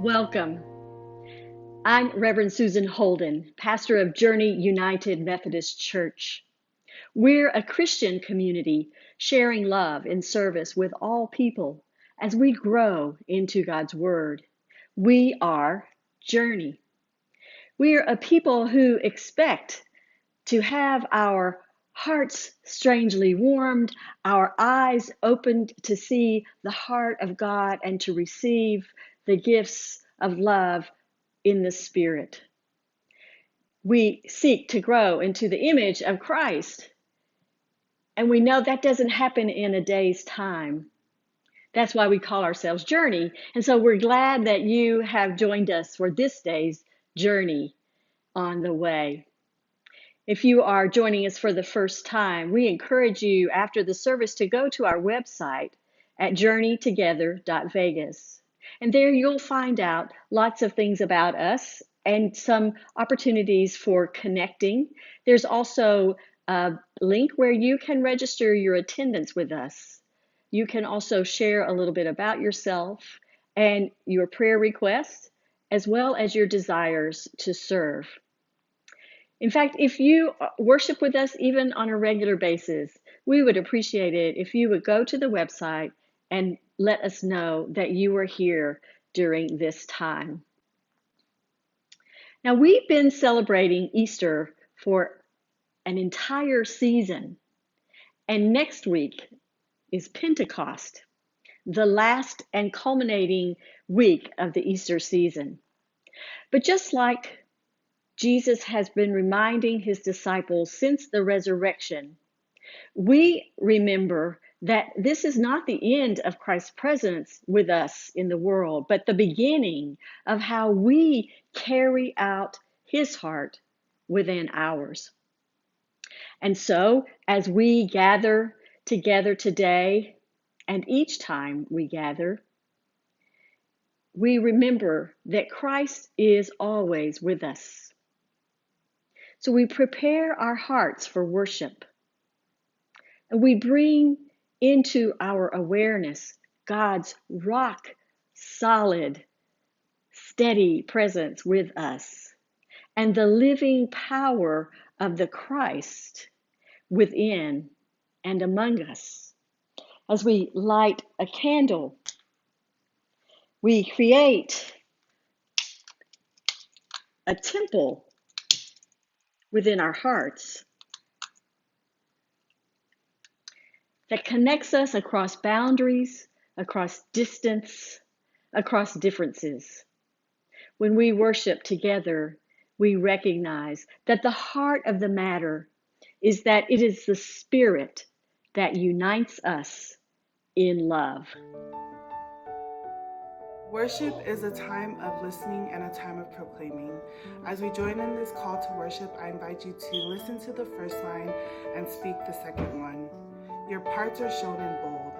Welcome. I'm Reverend Susan Holden, pastor of Journey United Methodist Church. We're a Christian community sharing love and service with all people as we grow into God's Word. We are Journey. We are a people who expect to have our hearts strangely warmed, our eyes opened to see the heart of God and to receive the gifts of love in the Spirit. We seek to grow into the image of Christ, and we know that doesn't happen in a day's time. That's why we call ourselves Journey, and so we're glad that you have joined us for this day's journey on the way. If you are joining us for the first time, we encourage you after the service to go to our website at journeytogether.vegas. And there you'll find out lots of things about us and some opportunities for connecting. There's also a link where you can register your attendance with us. You can also share a little bit about yourself and your prayer requests, as well as your desires to serve. In fact, if you worship with us even on a regular basis, we would appreciate it if you would go to the website and let us know that you are here during this time. Now, we've been celebrating Easter for an entire season, and next week is Pentecost, the last and culminating week of the Easter season. But just like Jesus has been reminding his disciples since the resurrection, we remember that this is not the end of Christ's presence with us in the world, but the beginning of how we carry out his heart within ours. And so, as we gather together today, and each time we gather, we remember that Christ is always with us. So we prepare our hearts for worship, and we bring into our awareness God's rock solid, steady presence with us, and the living power of the Christ within and among us. As we light a candle, we create a temple within our hearts that connects us across boundaries, across distance, across differences. When we worship together, we recognize that the heart of the matter is that it is the Spirit that unites us in love. Worship is a time of listening and a time of proclaiming. As we join in this call to worship, I invite you to listen to the first line and speak the second one. Your parts are shown in bold.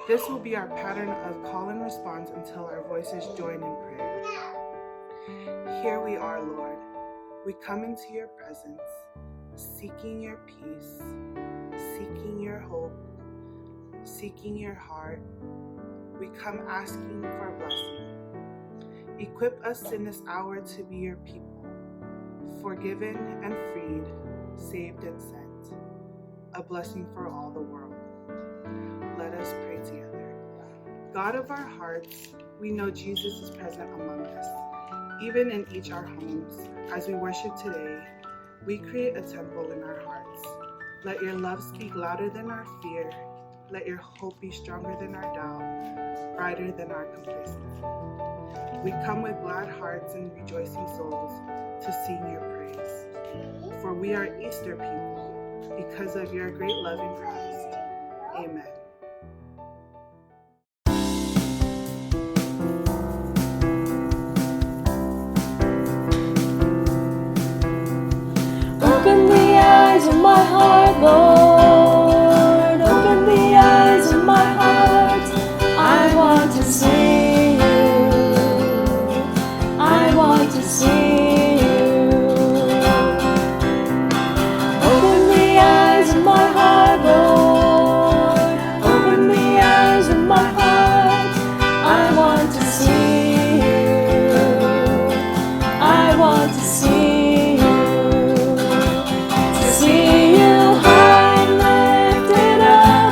This will be our pattern of call and response until our voices join in prayer. Here we are, Lord. We come into your presence, seeking your peace, seeking your hope, seeking your heart. We come asking for a blessing. Equip us in this hour to be your people, forgiven and freed, saved and sent, a blessing for all the world. Let us pray together. God of our hearts, we know Jesus is present among us, even in each our homes. As we worship today, we create a temple in our hearts. Let your love speak louder than our fear. Let your hope be stronger than our doubt, brighter than our complacency. We come with glad hearts and rejoicing souls to sing your praise. For we are Easter people because of your great love in Christ. Amen. Open the eyes of my heart, Lord. Open the eyes of my heart. I want to see you. I want to see you. Open the eyes of my heart, Lord. want to see you high and lifted up,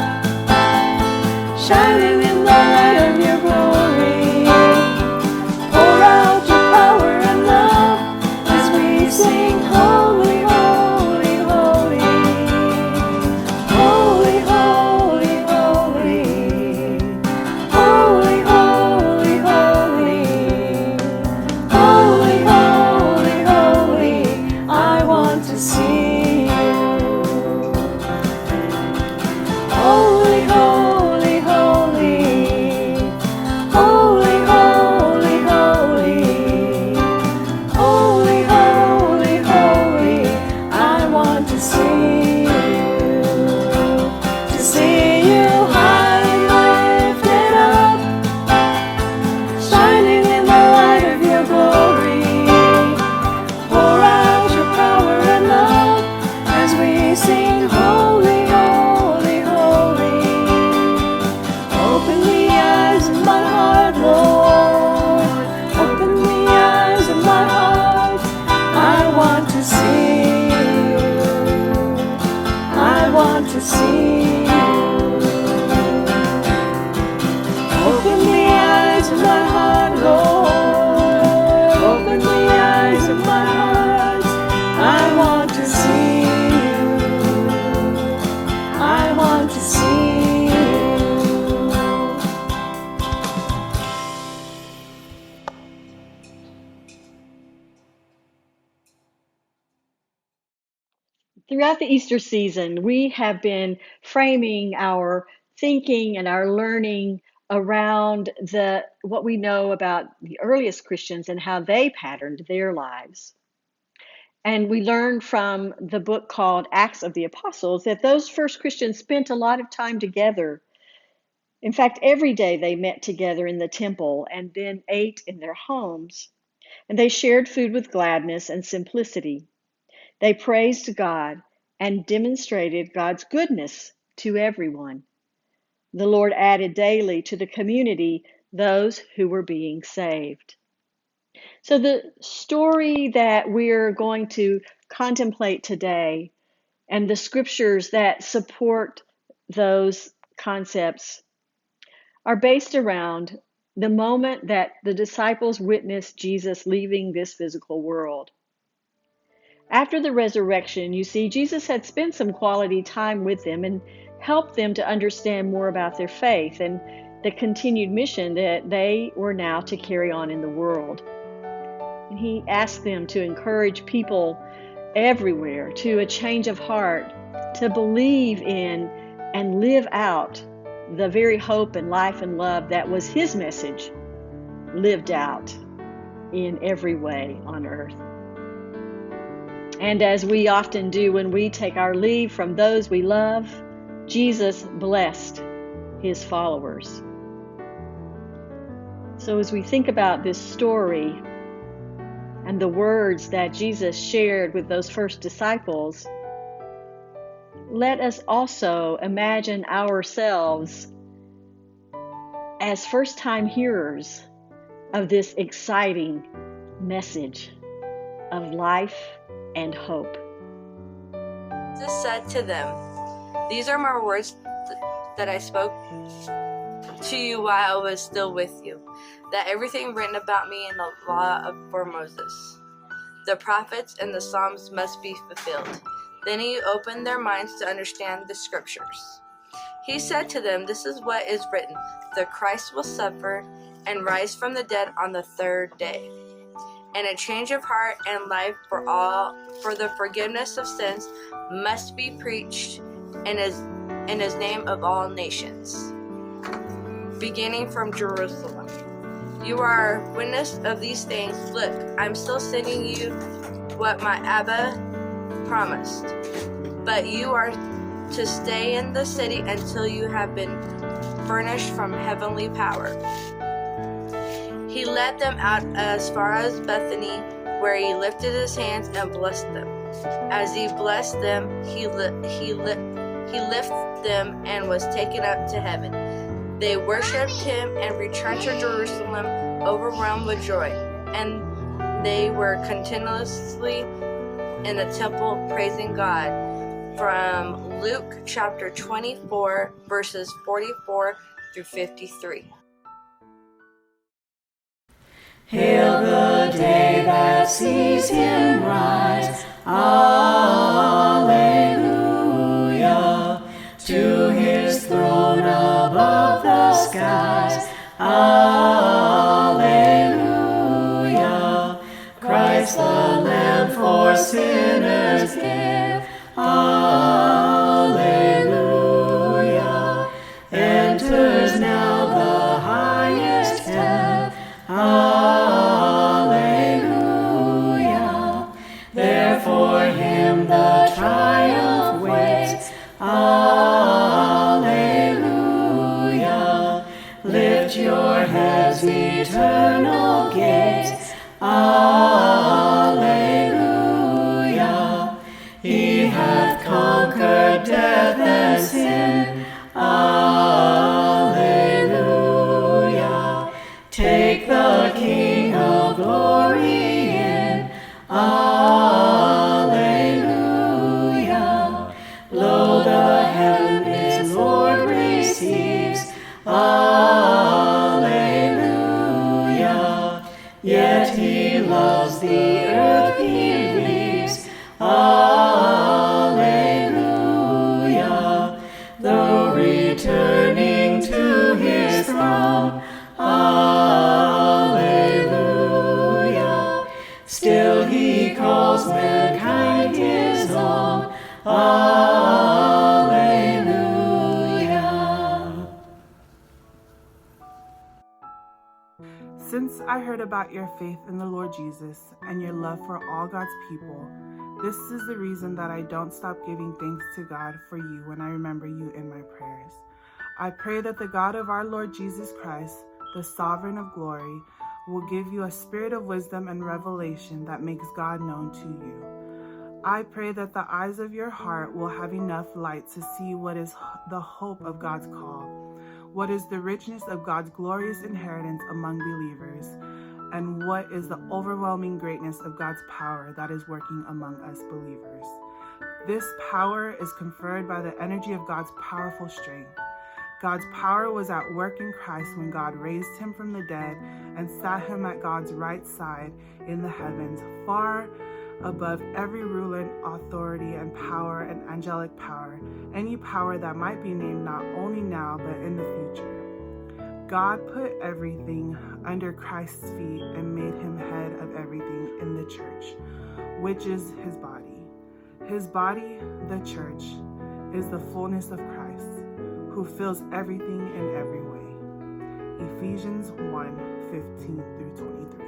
shining in the light of your glory. Pour out your power and love as we sing, holy, holy, holy. Holy, holy, holy. Holy, holy, holy. Holy, holy, holy. I want to see you. Holy, holy, holy. Holy, holy, holy. Holy, holy, holy. I want to see you high and lifted up, shining in the light of your glory. Pour out your power and love as we sing, holy, holy, holy. Open the eyes of my heart, Lord. Open the eyes of my heart. I want to see you. I want to see you. Open the eyes of my heart, Lord. Open the eyes of my heart. I want to see you. I want to see you. Throughout the Easter season, we have been framing our thinking and our learning around what we know about the earliest Christians and how they patterned their lives. And we learned from the book called Acts of the Apostles that those first Christians spent a lot of time together. In fact, every day they met together in the temple and then ate in their homes. And they shared food with gladness and simplicity. They praised God and demonstrated God's goodness to everyone. The Lord added daily to the community those who were being saved. So the story that we're going to contemplate today and the scriptures that support those concepts are based around the moment that the disciples witnessed Jesus leaving this physical world. After the resurrection, you see, Jesus had spent some quality time with them and helped them to understand more about their faith and the continued mission that they were now to carry on in the world. And he asked them to encourage people everywhere to a change of heart, to believe in and live out the very hope and life and love that was his message, lived out in every way on earth. And as we often do when we take our leave from those we love, Jesus blessed his followers. So as we think about this story and the words that Jesus shared with those first disciples, let us also imagine ourselves as first-time hearers of this exciting message of life and hope. Jesus said to them, "These are my words that I spoke to you while I was still with you, that everything written about me in the law for Moses, the prophets, and the Psalms must be fulfilled." Then he opened their minds to understand the scriptures. He said to them, "This is what is written, the Christ will suffer and rise from the dead on the third day, and a change of heart and life for the forgiveness of sins must be preached in his name of all nations, beginning from Jerusalem. You are witness of these things. Look, I'm still sending you what my Abba promised, but you are to stay in the city until you have been furnished from heavenly power." He led them out as far as Bethany, where he lifted his hands and blessed them. As he blessed them, he lifted them and was taken up to heaven. They worshipped him and returned to Jerusalem, overwhelmed with joy. And they were continuously in the temple praising God. From Luke chapter 24, verses 44 through 53. Hail the day that sees him rise. Alleluia. To his throne above the skies. Alleluia. Christ the Lamb for sinners give. Alleluia. Enters now the highest heaven. Alleluia. There for him the triumph waits. Alleluia. Lift your heads, eternal gates. Alleluia. He hath conquered death and sin. Alleluia. Take the King of glory in. Alleluia. Lo, the heaven his Lord receives. Alleluia. Yet he loves the earth he leaves. Alleluia. Though returning to his throne. Alleluia. Still he calls mankind his own. Alleluia. Since I heard about your faith in the Lord Jesus and your love for all God's people, this is the reason that I don't stop giving thanks to God for you when I remember you in my prayers. I pray that the God of our Lord Jesus Christ, the sovereign of glory, will give you a spirit of wisdom and revelation that makes God known to you. I pray that the eyes of your heart will have enough light to see what is the hope of God's call, what is the richness of God's glorious inheritance among believers, and what is the overwhelming greatness of God's power that is working among us believers. This power is conferred by the energy of God's powerful strength. God's power was at work in Christ when God raised him from the dead and sat him at God's right side in the heavens, far above every ruler and authority and power and angelic power, any power that might be named not only now but in the future. God put everything under Christ's feet and made him head of everything in the church, which is his body. His body, the church, is the fullness of Christ, who fills everything in every way. Ephesians 1:15 through 23.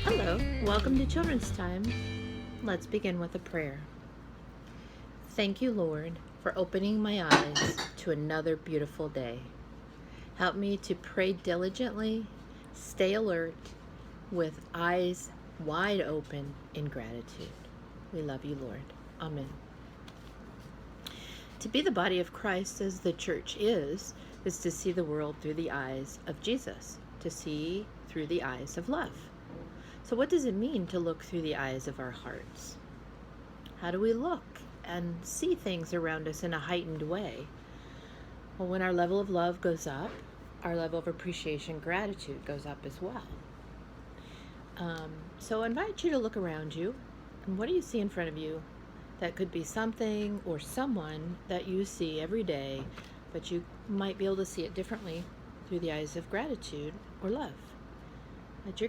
Hello, welcome to Children's Time. Let's begin with a prayer. Thank you, Lord, for opening my eyes to another beautiful day. Help me to pray diligently, stay alert, with eyes wide open in gratitude. We love you, Lord. Amen. To be the body of Christ as the church is to see the world through the eyes of Jesus, to see through the eyes of love. So what does it mean to look through the eyes of our hearts? How do we look and see things around us in a heightened way? Well, when our level of love goes up, our level of appreciation, gratitude goes up as well. So I invite you to look around you, and what do you see in front of you? That could be something or someone that you see every day, but you might be able to see it differently through the eyes of gratitude or love. Let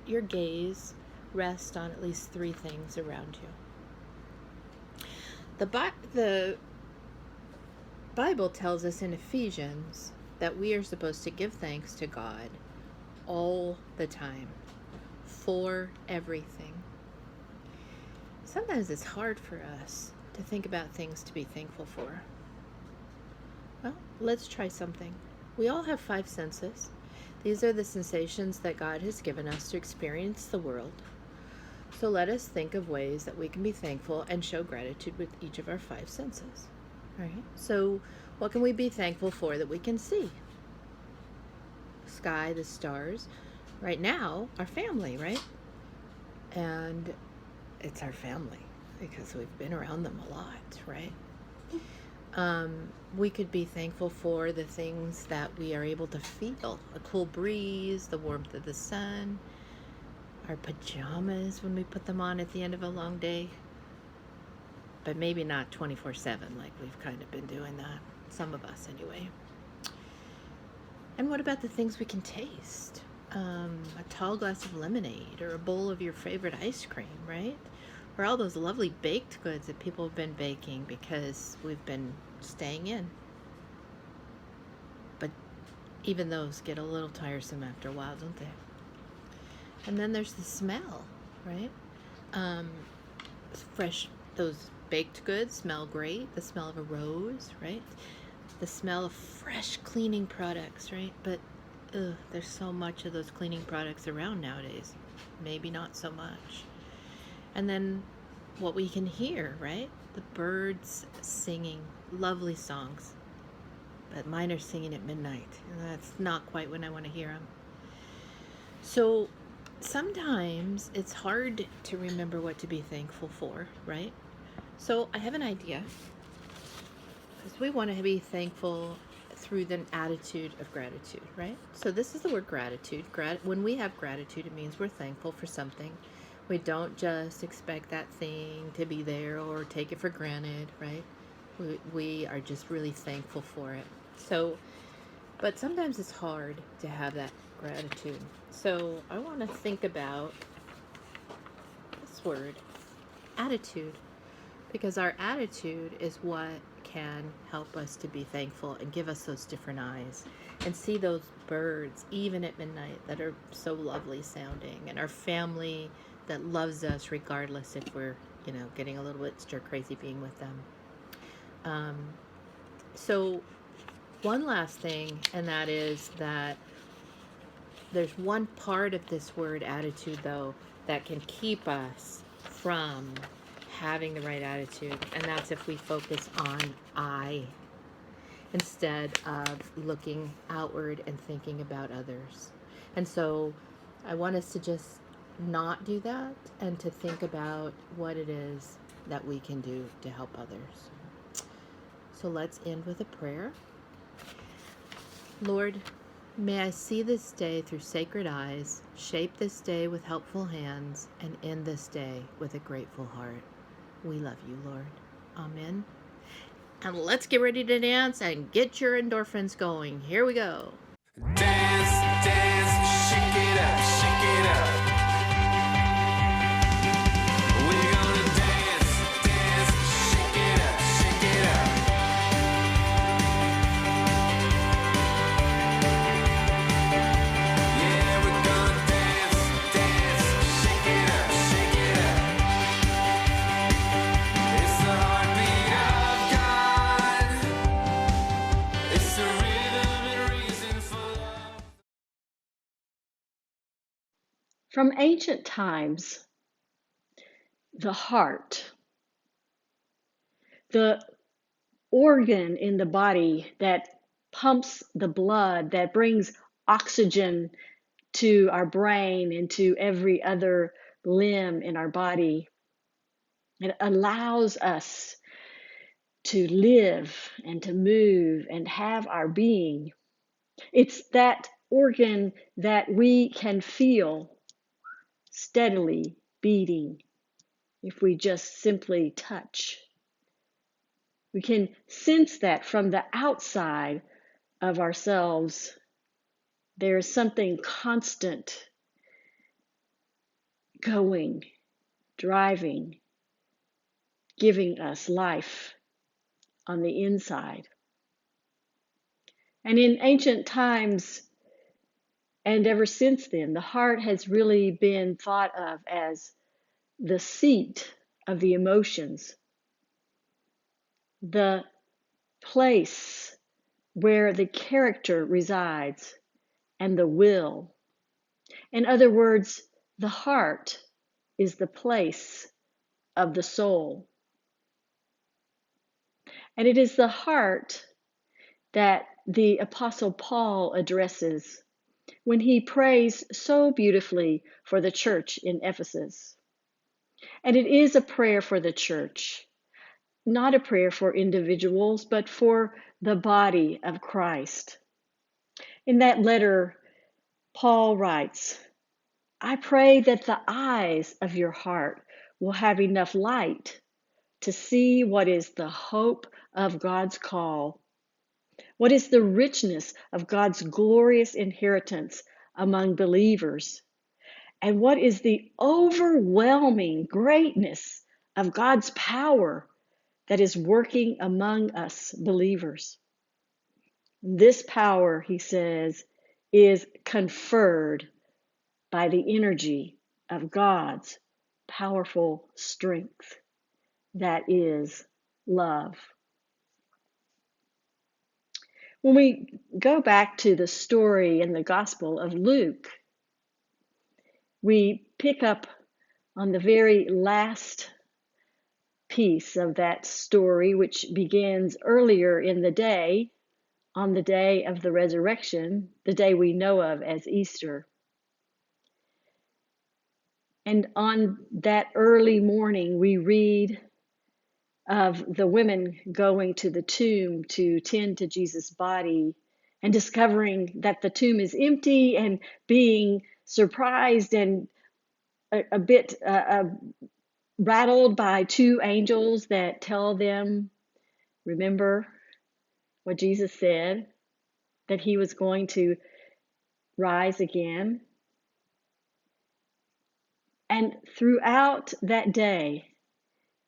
your gaze rest on at least three things around you. The Bible tells us in Ephesians that we are supposed to give thanks to God all the time, for everything. Sometimes it's hard for us to think about things to be thankful for. Well, let's try something. We all have 5 senses. These are the sensations that God has given us to experience the world. So let us think of ways that we can be thankful and show gratitude with each of our 5 senses. right? So what can we be thankful for that we can see? Sky, the stars. Right now, our family, right? And it's our family because we've been around them a lot, right? We could be thankful for the things that we are able to feel: a cool breeze, the warmth of the sun, our pajamas when we put them on at the end of a long day, but maybe not 24/7 like we've kind of been doing that, some of us anyway. And what about the things we can taste? A tall glass of lemonade or a bowl of your favorite ice cream, right? Or all those lovely baked goods that people have been baking because we've been staying in. But even those get a little tiresome after a while, don't they? And then there's the smell, right? Fresh, those baked goods smell great. The smell of a rose, right? The smell of fresh cleaning products, right? But there's so much of those cleaning products around nowadays. Maybe not so much. And then what we can hear, right? The birds singing lovely songs. But mine are singing at midnight. And that's not quite when I want to hear them. So sometimes it's hard to remember what to be thankful for, right? So I have an idea. Because we want to be thankful through the attitude of gratitude, right? So this is the word gratitude. When we have gratitude, it means we're thankful for something. We don't just expect that thing to be there or take it for granted, right? We are just really thankful for it. So, but sometimes it's hard to have that gratitude. So I want to think about this word, attitude, because our attitude is what can help us to be thankful and give us those different eyes and see those birds even at midnight that are so lovely sounding, and our family that loves us regardless if we're getting a little bit stir crazy being with them. So one last thing, and that is that there's one part of this word attitude though that can keep us from having the right attitude, and that's if we focus on I instead of looking outward and thinking about others. And so I want us to just not do that and to think about what it is that we can do to help others. So let's end with a prayer. Lord, may I see this day through sacred eyes, shape this day with helpful hands, and end this day with a grateful heart. We love you, Lord. Amen. And let's get ready to dance and get your endorphins going. Here we go. Dance, dance, shake it up, shake it up. We're gonna dance, dance, shake it up, shake it up. Yeah, we're gonna dance, dance, shake it up, shake it up. It's the heartbeat of God. It's the rhythm and reason for love. From ancient times, the heart, the organ in the body that pumps the blood, that brings oxygen to our brain and to every other limb in our body. It allows us to live and to move and have our being. It's that organ that we can feel steadily beating if we just simply touch. We can sense that from the outside of ourselves. There is something constant going, driving, giving us life on the inside. And in ancient times, and ever since then, the heart has really been thought of as the seat of the emotions, the place where the character resides and the will. In other words, the heart is the place of the soul. And it is the heart that the Apostle Paul addresses when he prays so beautifully for the church in Ephesus. And it is a prayer for the church, not a prayer for individuals, but for the body of Christ. In that letter, Paul writes, I pray that the eyes of your heart will have enough light to see what is the hope of God's call, what is the richness of God's glorious inheritance among believers, and what is the overwhelming greatness of God's power that is working among us believers. This power, he says, is conferred by the energy of God's powerful strength. That is love. When we go back to the story in the Gospel of Luke, we pick up on the very last piece of that story, which begins earlier in the day, on the day of the resurrection, the day we know of as Easter. And on that early morning, we read of the women going to the tomb to tend to Jesus' body and discovering that the tomb is empty and being surprised and a bit rattled by two angels that tell them, remember what Jesus said, that he was going to rise again. And throughout that day,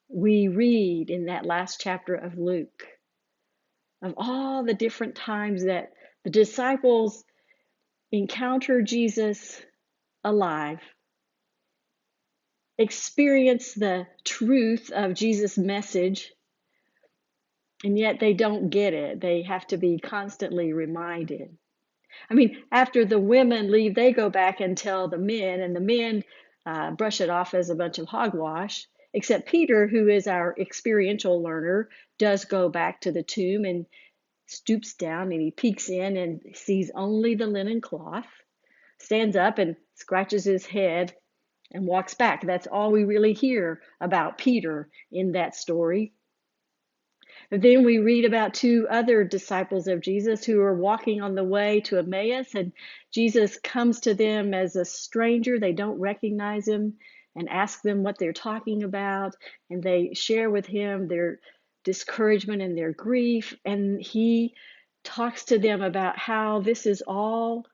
we read in that last chapter of Luke of all the different times that the disciples encounter Jesus alive, experience the truth of Jesus' message, and yet they don't get it. They have to be constantly reminded. I mean, after the women leave, they go back and tell the men, and the men brush it off as a bunch of hogwash, except Peter, who is our experiential learner, does go back to the tomb and stoops down and he peeks in and sees only the linen cloth, stands up and scratches his head and walks back. That's all we really hear about Peter in that story. And then we read about two other disciples of Jesus who are walking on the way to Emmaus, and Jesus comes to them as a stranger. They don't recognize him and ask them what they're talking about, and they share with him their discouragement and their grief, and he talks to them about how this is all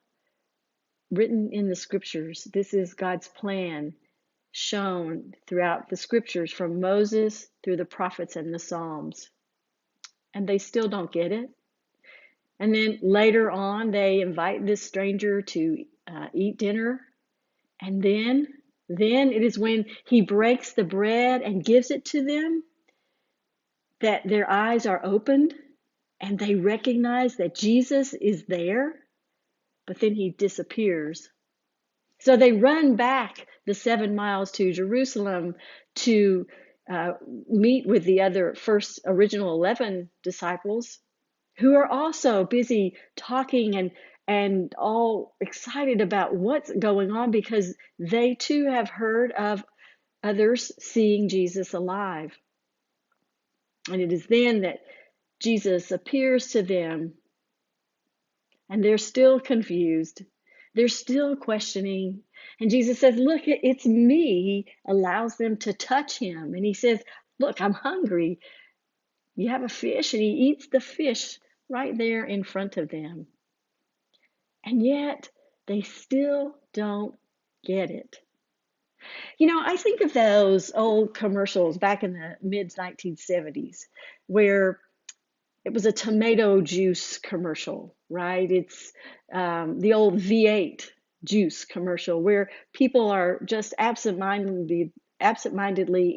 written in the scriptures. This is God's plan shown throughout the scriptures from Moses through the prophets and the Psalms. And they still don't get it. And then later on, they invite this stranger to eat dinner. And then it is when he breaks the bread and gives it to them that their eyes are opened and they recognize that Jesus is there, but then he disappears. So they run back the 7 miles to Jerusalem to meet with the other original 11 disciples who are also busy talking and all excited about what's going on because they too have heard of others seeing Jesus alive. And it is then that Jesus appears to them and they're still confused. They're still questioning. And Jesus says, look, it's me. He allows them to touch him. And he says, look, I'm hungry. You have a fish? And he eats the fish right there in front of them. And yet, they still don't get it. You know, I think of those old commercials back in the mid-1970s where it was a tomato juice commercial, right? It's the old V8 juice commercial where people are just absentmindedly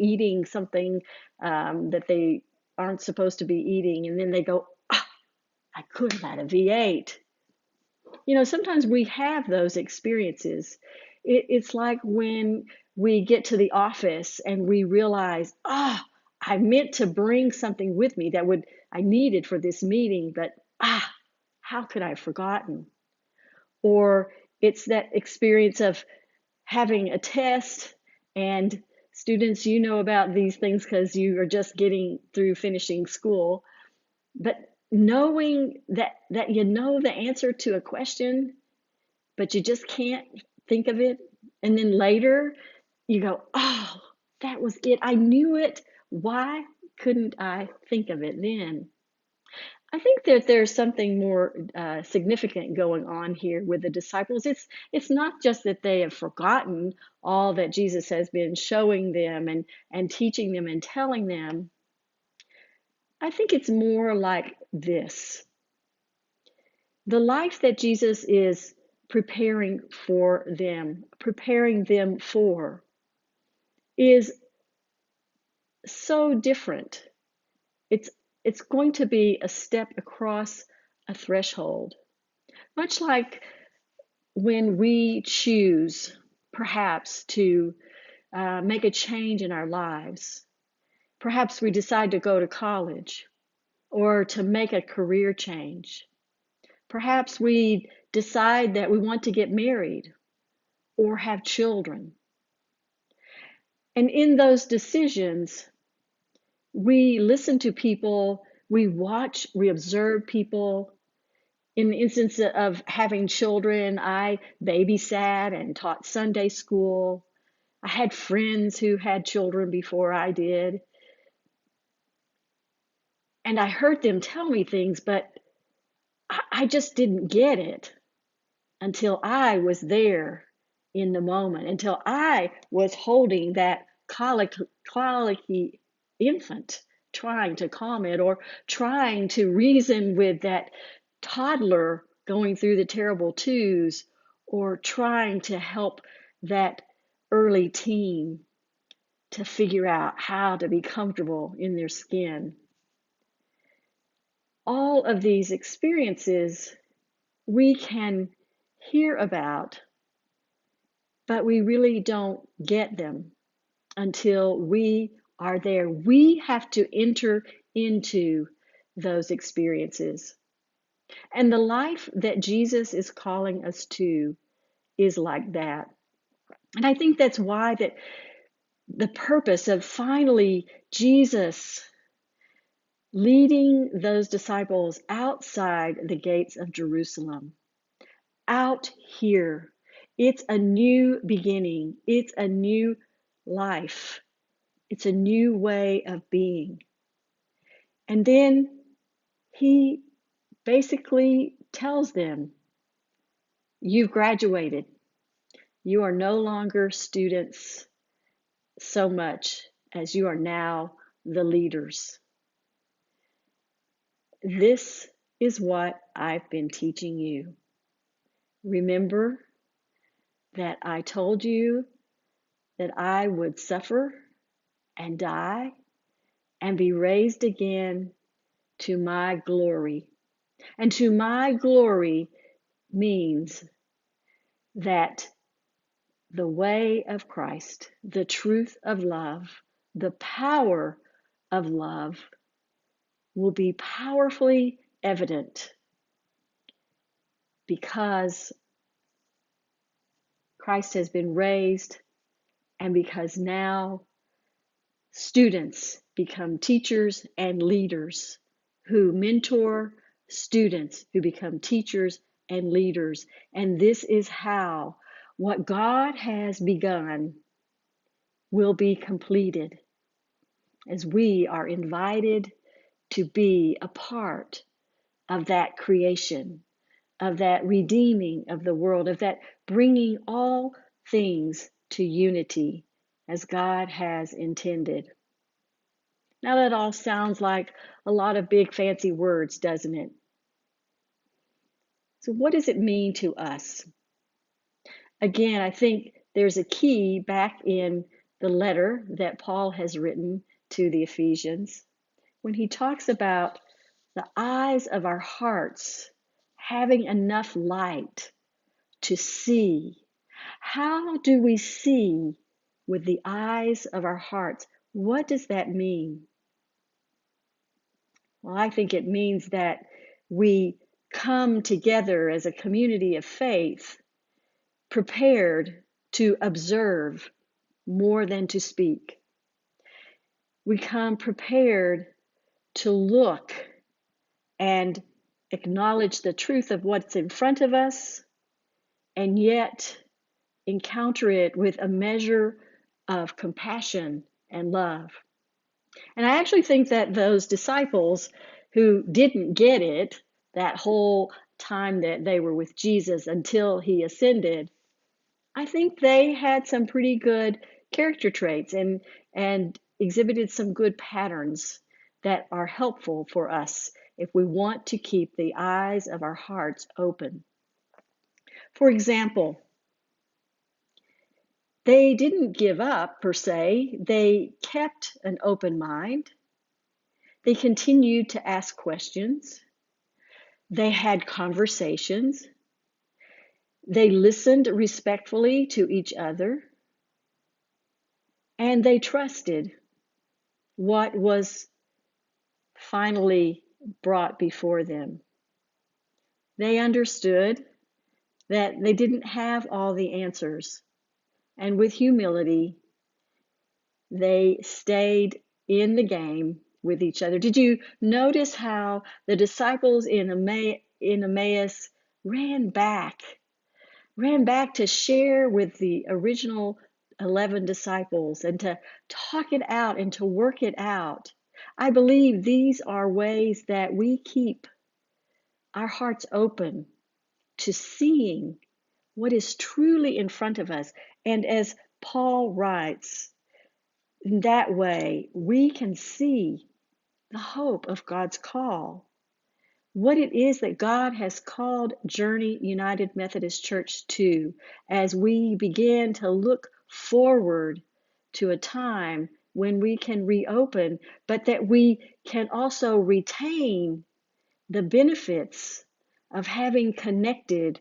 eating something that they aren't supposed to be eating. And then they go, I could have had a V8. You know, sometimes we have those experiences. It's like when we get to the office and we realize, I meant to bring something with me that I needed for this meeting, but how could I have forgotten? Or it's that experience of having a test, and students, you know about these things because you are just getting through finishing school, but knowing that you know the answer to a question, but you just can't think of it. And then later you go, oh, that was it. I knew it. Why couldn't I think of it then? I think that there's something more significant going on here with the disciples. It's not just that they have forgotten all that Jesus has been showing them and teaching them and telling them. I think it's more like this. The life that Jesus is preparing them for, is so different. It's going to be a step across a threshold, much like when we choose perhaps to make a change in our lives. Perhaps we decide to go to college or to make a career change. Perhaps we decide that we want to get married or have children. And in those decisions, we listen to people, we watch, we observe people. In the instance of having children, I babysat and taught Sunday school. I had friends who had children before I did. And I heard them tell me things, but I just didn't get it until I was there in the moment, until I was holding that colicky infant, trying to calm it, or trying to reason with that toddler going through the terrible twos, or trying to help that early teen to figure out how to be comfortable in their skin. All of these experiences we can hear about, but we really don't get them until we are there. We have to enter into those experiences. And the life that Jesus is calling us to is like that. And I think that's why that the purpose of finally Jesus leading those disciples outside the gates of Jerusalem, out here, it's a new beginning. It's a new life. It's a new way of being. And then he basically tells them, you've graduated. You are no longer students so much as you are now the leaders. This is what I've been teaching you. Remember that I told you that I would suffer and die and be raised again to my glory. And to my glory means that the way of Christ, the truth of love, the power of love will be powerfully evident because Christ has been raised and because now students become teachers and leaders who mentor students who become teachers and leaders. And this is how what God has begun will be completed as we are invited to be a part of that creation, of that redeeming of the world, of that bringing all things to unity as God has intended. Now that all sounds like a lot of big fancy words, doesn't it? So what does it mean to us? Again, I think there's a key back in the letter that Paul has written to the Ephesians when he talks about the eyes of our hearts having enough light to see. How do we see with the eyes of our hearts? What does that mean? Well, I think it means that we come together as a community of faith, prepared to observe more than to speak. We come prepared to look and acknowledge the truth of what's in front of us, and yet encounter it with a measure of compassion and love. And I actually think that those disciples who didn't get it that whole time that they were with Jesus until he ascended, I think they had some pretty good character traits and exhibited some good patterns that are helpful for us if we want to keep the eyes of our hearts open. For example, they didn't give up per se. They kept an open mind. They continued to ask questions. They had conversations. They listened respectfully to each other. And they trusted what was finally brought before them. They understood that they didn't have all the answers. And with humility, they stayed in the game with each other. Did you notice how the disciples in Emmaus ran back to share with the original 11 disciples and to talk it out and to work it out? I believe these are ways that we keep our hearts open to seeing what is truly in front of us. And as Paul writes, in that way, we can see the hope of God's call, what it is that God has called Journey United Methodist Church to, as we begin to look forward to a time when we can reopen, but that we can also retain the benefits of having connected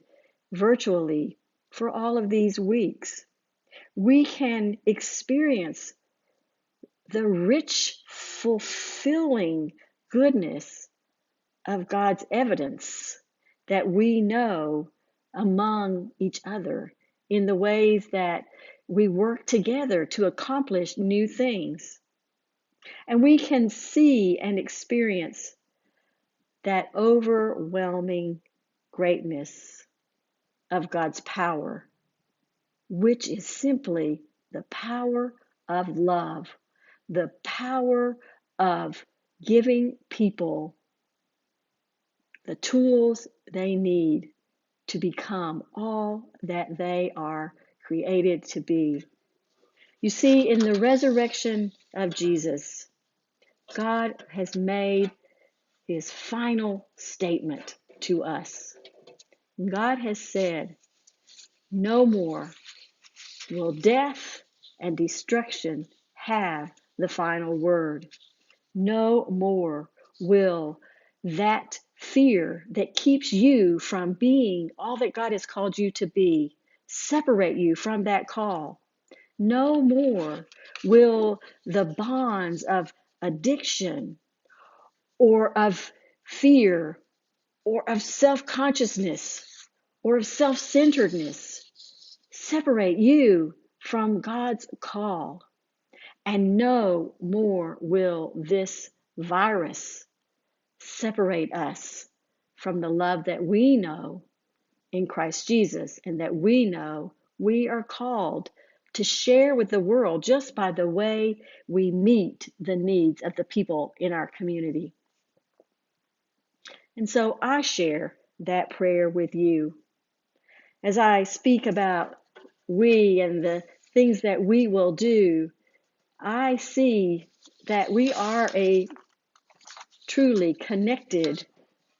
virtually for all of these weeks. We can experience the rich, fulfilling goodness of God's evidence that we know among each other in the ways that we work together to accomplish new things. And we can see and experience that overwhelming greatness of God's power, which is simply the power of love, the power of giving people the tools they need to become all that they are created to be. You see, in the resurrection of Jesus, God has made his final statement to us. God has said, no more will death and destruction have the final word. No more will that fear that keeps you from being all that God has called you to be separate you from that call. No more will the bonds of addiction or of fear or of self-consciousness or of self-centeredness separate you from God's call. And no more will this virus separate us from the love that we know in Christ Jesus and that we know we are called to share with the world just by the way we meet the needs of the people in our community. And so I share that prayer with you. As I speak about we and the things that we will do, I see that we are a truly connected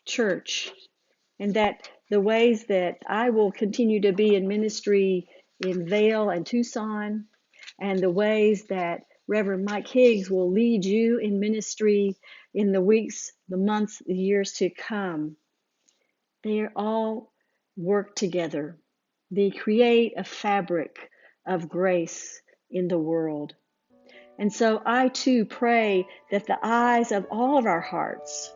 church, and that the ways that I will continue to be in ministry in Vail and Tucson, and the ways that Reverend Mike Higgs will lead you in ministry in the weeks, the months, the years to come, they all work together. They create a fabric of grace in the world. And so I too pray that the eyes of all of our hearts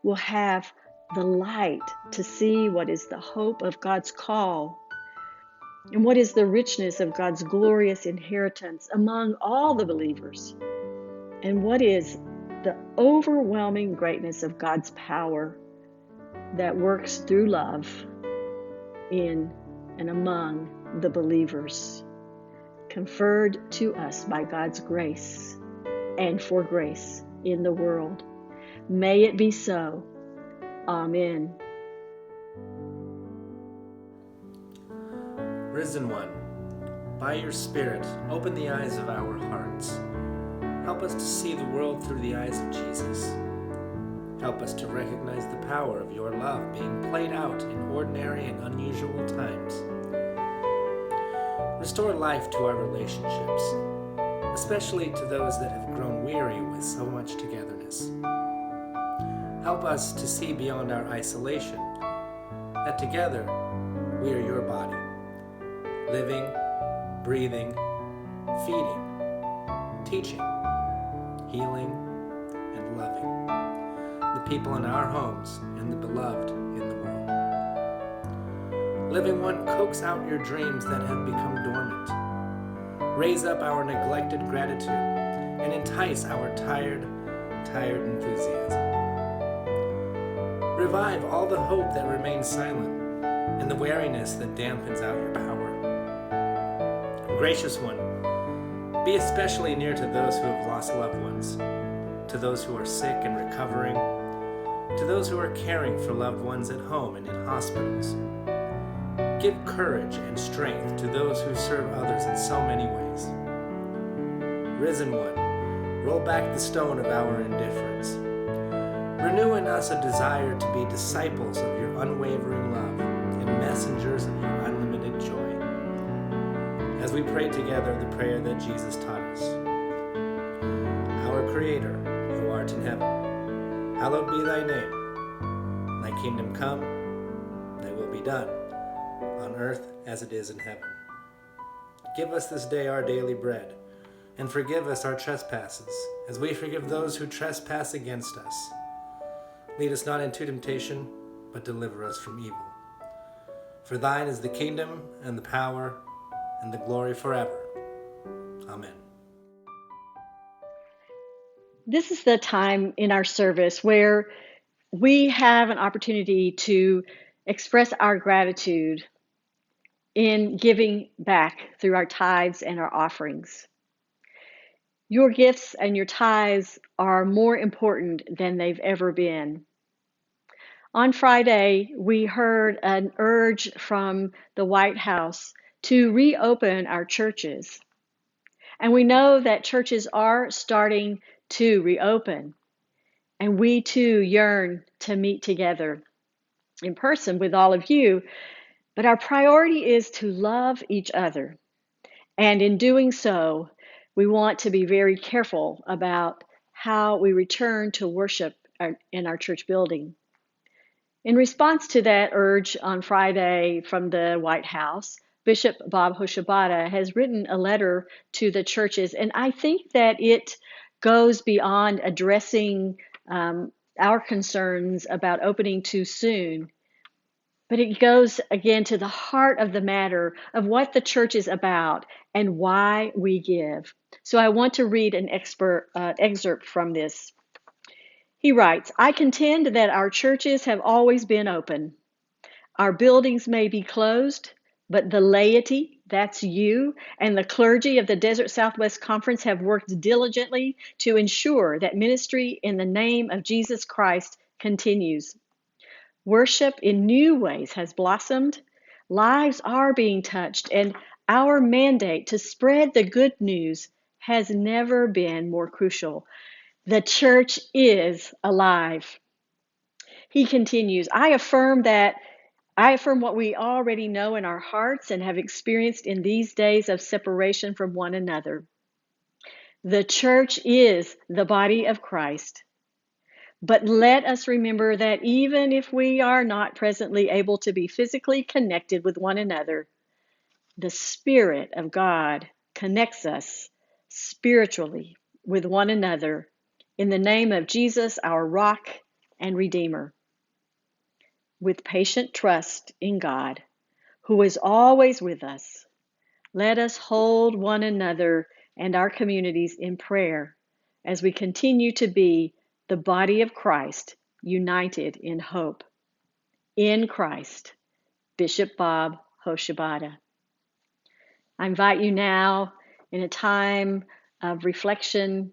will have the light to see what is the hope of God's call and what is the richness of God's glorious inheritance among all the believers, and what is the overwhelming greatness of God's power that works through love in and among the believers, conferred to us by God's grace and for grace in the world. May it be so. Amen. Risen One, by your Spirit, open the eyes of our hearts. Help us to see the world through the eyes of Jesus. Help us to recognize the power of your love being played out in ordinary and unusual times. Restore life to our relationships, especially to those that have grown weary with so much togetherness. Help us to see beyond our isolation, that together we are your body, living, breathing, feeding, teaching, healing, and loving the people in our homes and the beloved in the world. Living One, coax out your dreams that have become dormant. Raise up our neglected gratitude and entice our tired enthusiasm. Revive all the hope that remains silent and the weariness that dampens out your power. Gracious One, be especially near to those who have lost loved ones, to those who are sick and recovering, to those who are caring for loved ones at home and in hospitals. Give courage and strength to those who serve others in so many ways. Risen One, roll back the stone of our indifference. Renew in us a desire to be disciples of your unwavering love and messengers of your unlimited joy. As we pray together the prayer that Jesus taught us. Our Creator, who art in heaven, hallowed be thy name. Thy kingdom come, thy will be done, on earth as it is in heaven. Give us this day our daily bread, and forgive us our trespasses, as we forgive those who trespass against us. Lead us not into temptation, but deliver us from evil. For thine is the kingdom, and the power, and the glory forever. Amen. This is the time in our service where we have an opportunity to express our gratitude in giving back through our tithes and our offerings. Your gifts and your tithes are more important than they've ever been. On Friday, we heard an urge from the White House to reopen our churches. And we know that churches are starting to reopen. And we too yearn to meet together in person with all of you. But our priority is to love each other. And in doing so, we want to be very careful about how we return to worship in our church building. In response to that urge on Friday from the White House, Bishop Bob Hoshibata has written a letter to the churches, and I think that it goes beyond addressing our concerns about opening too soon, but it goes again to the heart of the matter of what the church is about and why we give. So I want to read an excerpt from this. He writes, I contend that our churches have always been open. Our buildings may be closed, but the laity, that's you, and the clergy of the Desert Southwest Conference have worked diligently to ensure that ministry in the name of Jesus Christ continues. Worship in new ways has blossomed. Lives are being touched, and our mandate to spread the good news has never been more crucial. The church is alive. He continues, I affirm what we already know in our hearts and have experienced in these days of separation from one another. The church is the body of Christ. But let us remember that even if we are not presently able to be physically connected with one another, the Spirit of God connects us spiritually with one another in the name of Jesus, our rock and Redeemer, with patient trust in God, who is always with us. Let us hold one another and our communities in prayer as we continue to be the body of Christ, united in hope. In Christ, Bishop Bob Hoshibada. I invite you now in a time of reflection,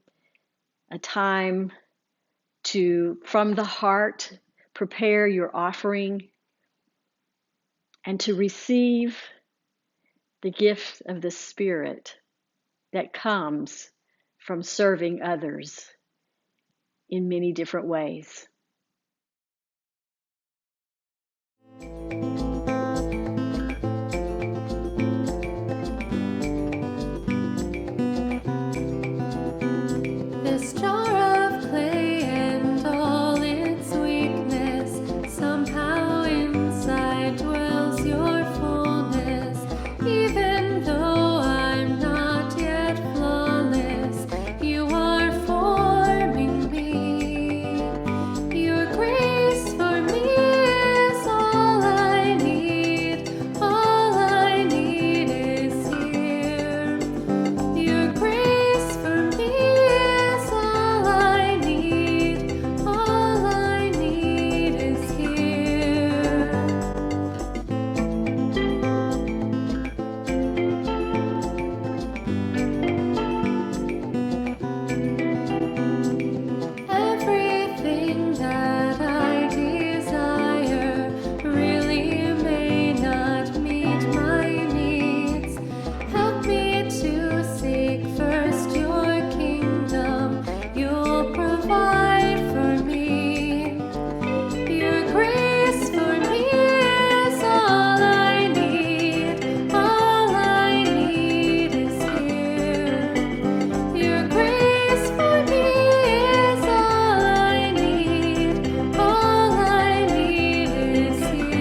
a time to, from the heart, prepare your offering and to receive the gift of the Spirit that comes from serving others in many different ways. This jar of clay and all its weakness, somehow inside dwells your fullness. Even though I'm not yet flawless, you are forming me. Your grace for me is all I need. All I need is here. Your grace for me is all I need. All I need is here. Everything that I desire really may not meet my needs. Help me to seek first your kingdom. You'll provide for me. Your grace for me is all I need. All I need is here. Your grace for me is all I need. All I need is here.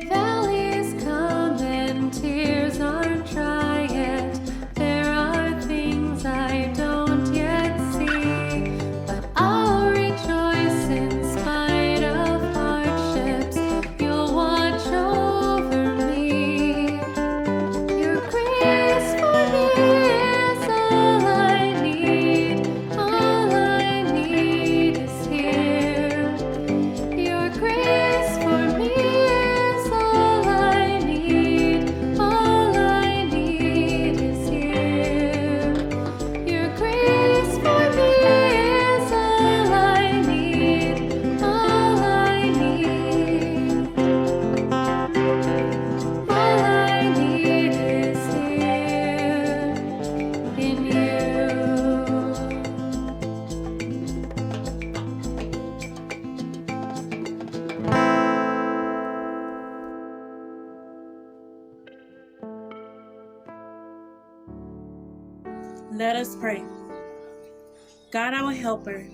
Valleys come and tears aren't dry yet. There are things I don't yet see, but I'll rejoice in spite of hardships. You'll watch over me. Your grace for me is all I need. All I need is here. Your grace for me is all I need. All I need is here. Your grace for me is all I need. All I need. All I need is here in you. Let us pray. God, our helper,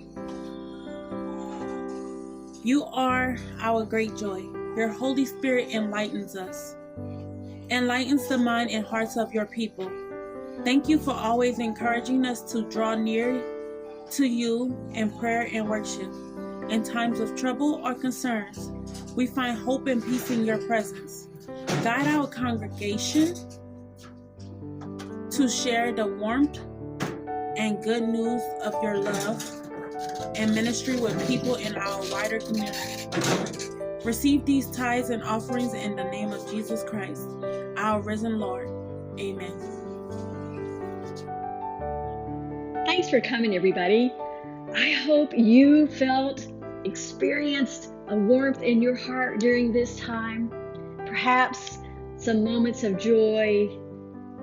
you are our great joy. Your Holy Spirit enlightens us, enlightens the mind and hearts of your people. Thank you for always encouraging us to draw near to you in prayer and worship. In times of trouble or concerns, we find hope and peace in your presence. Guide our congregation to share the warmth and good news of your love and ministry with people in our wider community. Receive these tithes and offerings in the name of Jesus Christ, our risen Lord. Amen. Thanks for coming, everybody. I hope you experienced a warmth in your heart during this time. Perhaps some moments of joy,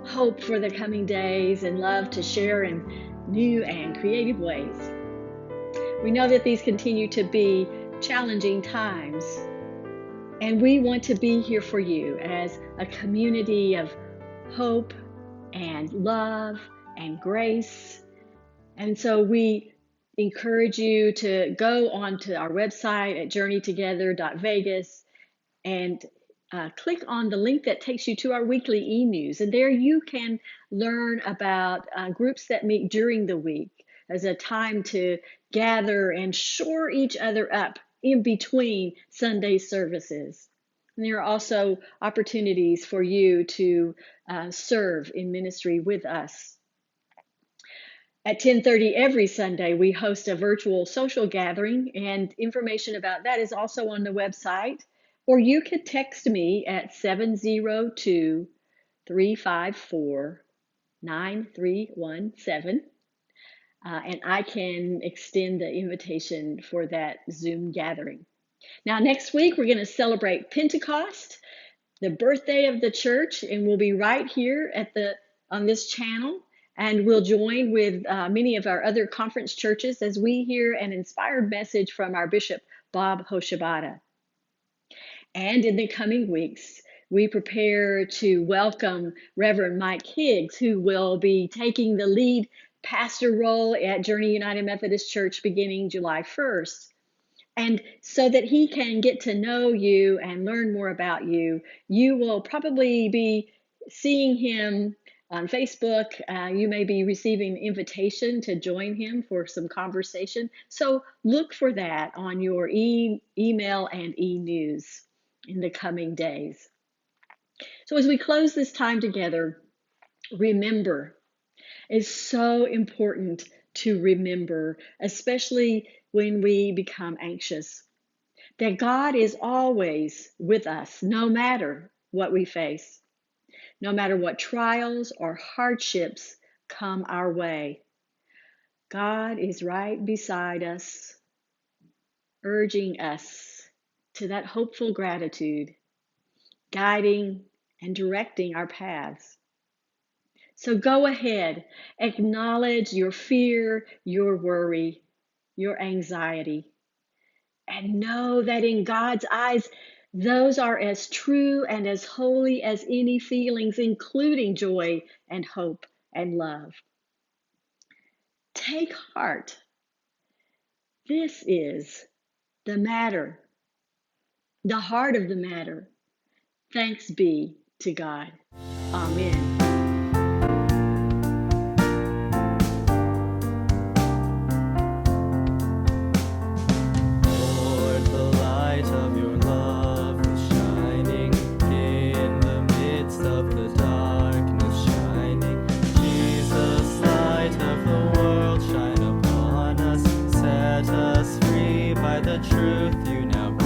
hope for the coming days, and love to share in new and creative ways. We know that these continue to be challenging times, and we want to be here for you as a community of hope and love and grace. And so we encourage you to go onto our website at journeytogether.vegas and click on the link that takes you to our weekly e-news. And there you can learn about groups that meet during the week as a time to gather and shore each other up in between Sunday services. And there are also opportunities for you to serve in ministry with us. At 10:30 every Sunday, we host a virtual social gathering, and information about that is also on the website. Or you could text me at 702-354-9317, and I can extend the invitation for that Zoom gathering. Now, next week, we're going to celebrate Pentecost, the birthday of the church, and we'll be right here on this channel. And we'll join with many of our other conference churches as we hear an inspired message from our Bishop, Bob Hoshibata. And in the coming weeks, we prepare to welcome Reverend Mike Higgs, who will be taking the lead pastor role at Journey United Methodist Church beginning July 1st. And so that he can get to know you and learn more about you, you will probably be seeing him on Facebook. You may be receiving an invitation to join him for some conversation. So look for that on your email and e-news in the coming days. So as we close this time together, remember, it's so important to remember, especially when we become anxious, that God is always with us, no matter what we face. No matter what trials or hardships come our way, God is right beside us, urging us to that hopeful gratitude, guiding and directing our paths. So go ahead, acknowledge your fear, your worry, your anxiety, and know that in God's eyes, those are as true and as holy as any feelings, including joy and hope and love. Take heart. This is the matter, the heart of the matter. Thanks be to God. Amen. Truth you now